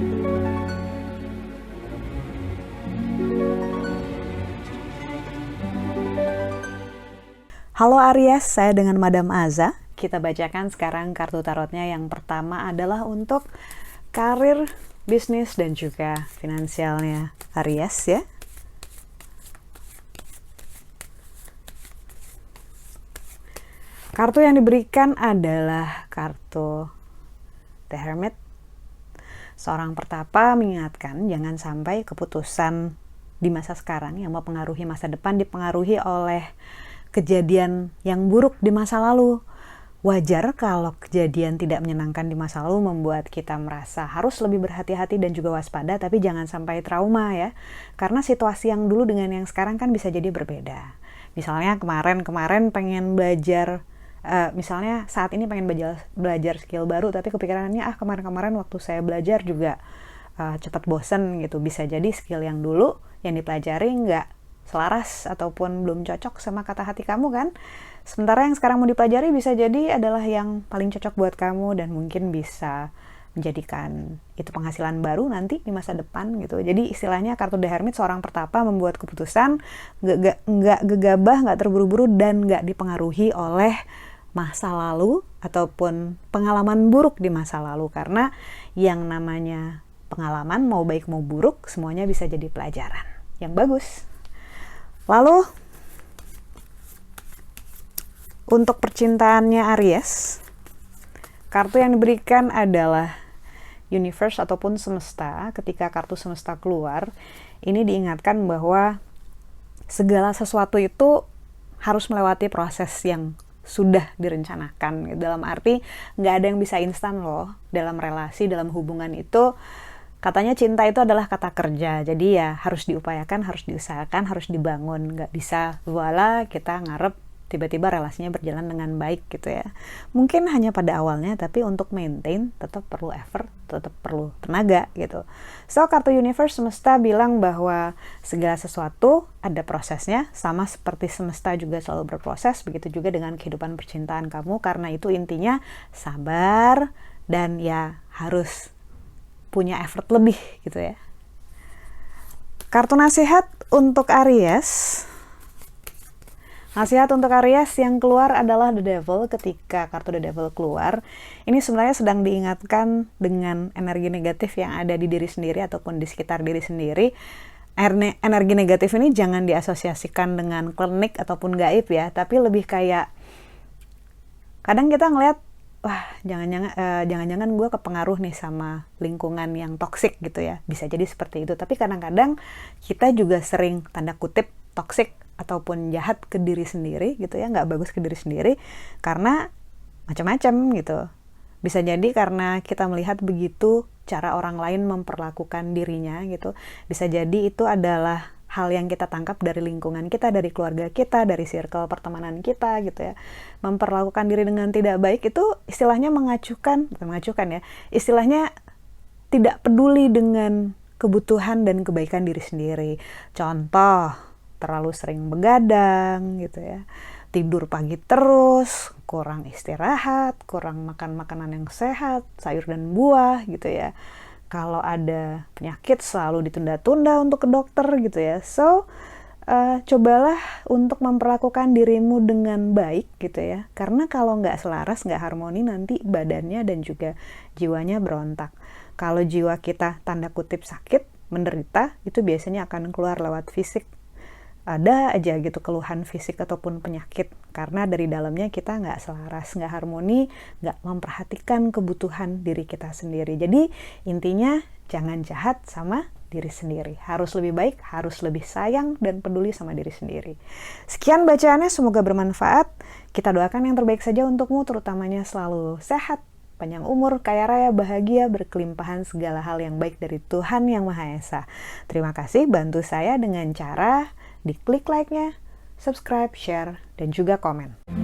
Halo Aries, saya dengan Madam Aza. Kita bacakan sekarang kartu tarotnya. Yang pertama adalah untuk karir, bisnis, dan juga finansialnya Aries ya. Kartu yang diberikan adalah kartu The Hermit. Seorang pertapa mengingatkan jangan sampai keputusan di masa sekarang yang mempengaruhi masa depan dipengaruhi oleh kejadian yang buruk di masa lalu. Wajar kalau kejadian tidak menyenangkan di masa lalu membuat kita merasa harus lebih berhati-hati dan juga waspada, tapi jangan sampai trauma ya. Karena situasi yang dulu dengan yang sekarang kan bisa jadi berbeda. Misalnya kemarin pengen belajar, misalnya saat ini pengen belajar skill baru, tapi kepikirannya kemarin waktu saya belajar juga cepat bosen gitu. Bisa jadi skill yang dulu yang dipelajari nggak selaras ataupun belum cocok sama kata hati kamu kan. Sementara yang sekarang mau dipelajari bisa jadi adalah yang paling cocok buat kamu dan mungkin bisa menjadikan itu penghasilan baru nanti di masa depan gitu. Jadi istilahnya kartu The Hermit, seorang pertapa membuat keputusan nggak gegabah, nggak terburu-buru, dan nggak dipengaruhi oleh masa lalu ataupun pengalaman buruk di masa lalu. Karena yang namanya pengalaman mau baik mau buruk semuanya bisa jadi pelajaran yang bagus. Lalu untuk percintaannya Aries, kartu yang diberikan adalah Universe ataupun semesta. Ketika kartu semesta keluar, ini diingatkan bahwa segala sesuatu itu harus melewati proses yang sudah direncanakan. Dalam arti nggak ada yang bisa instan loh dalam relasi, dalam hubungan itu. Katanya cinta itu adalah kata kerja, jadi ya harus diupayakan, harus diusahakan, harus dibangun. Nggak bisa voila kita ngarep tiba-tiba relasinya berjalan dengan baik gitu ya. Mungkin hanya pada awalnya, tapi untuk maintain tetap perlu effort, tetap perlu tenaga gitu. So kartu Universe semesta bilang bahwa segala sesuatu ada prosesnya, sama seperti semesta juga selalu berproses, begitu juga dengan kehidupan percintaan kamu. Karena itu intinya sabar dan ya harus punya effort lebih gitu ya. Kartu nasihat untuk Aries. Nasihat untuk Aries yang keluar adalah The Devil. Ketika kartu The Devil keluar, ini sebenarnya sedang diingatkan dengan energi negatif yang ada di diri sendiri ataupun di sekitar diri sendiri. Energi negatif ini jangan diasosiasikan dengan klinik ataupun gaib ya, tapi lebih kayak kadang kita ngelihat wah, jangan-jangan gue kepengaruh nih sama lingkungan yang toksik gitu ya. Bisa jadi seperti itu. Tapi kadang-kadang kita juga sering tanda kutip toksik ataupun jahat ke diri sendiri gitu ya, nggak bagus ke diri sendiri karena macam-macam gitu. Bisa jadi karena kita melihat begitu cara orang lain memperlakukan dirinya gitu. Bisa jadi itu adalah hal yang kita tangkap dari lingkungan kita, dari keluarga kita, dari circle pertemanan kita gitu ya. Memperlakukan diri dengan tidak baik itu istilahnya bukan mengacuhkan ya, istilahnya tidak peduli dengan kebutuhan dan kebaikan diri sendiri. Contoh, terlalu sering begadang gitu ya, tidur pagi terus, kurang istirahat, kurang makan makanan yang sehat, sayur dan buah gitu ya. Kalau ada penyakit selalu ditunda-tunda untuk ke dokter gitu ya. So, cobalah untuk memperlakukan dirimu dengan baik gitu ya. Karena kalau nggak selaras, nggak harmoni, nanti badannya dan juga jiwanya berontak. Kalau jiwa kita tanda kutip sakit, menderita, itu biasanya akan keluar lewat fisik. Ada aja gitu keluhan fisik ataupun penyakit karena dari dalamnya kita nggak selaras, nggak harmoni, nggak memperhatikan kebutuhan diri kita sendiri. Jadi intinya jangan jahat sama diri sendiri, harus lebih baik, harus lebih sayang dan peduli sama diri sendiri. Sekian bacaannya, semoga bermanfaat. Kita doakan yang terbaik saja untukmu, terutamanya selalu sehat, panjang umur, kaya raya, bahagia, berkelimpahan segala hal yang baik dari Tuhan Yang Maha Esa. Terima kasih, bantu saya dengan cara diklik like-nya, subscribe, share, dan juga komen.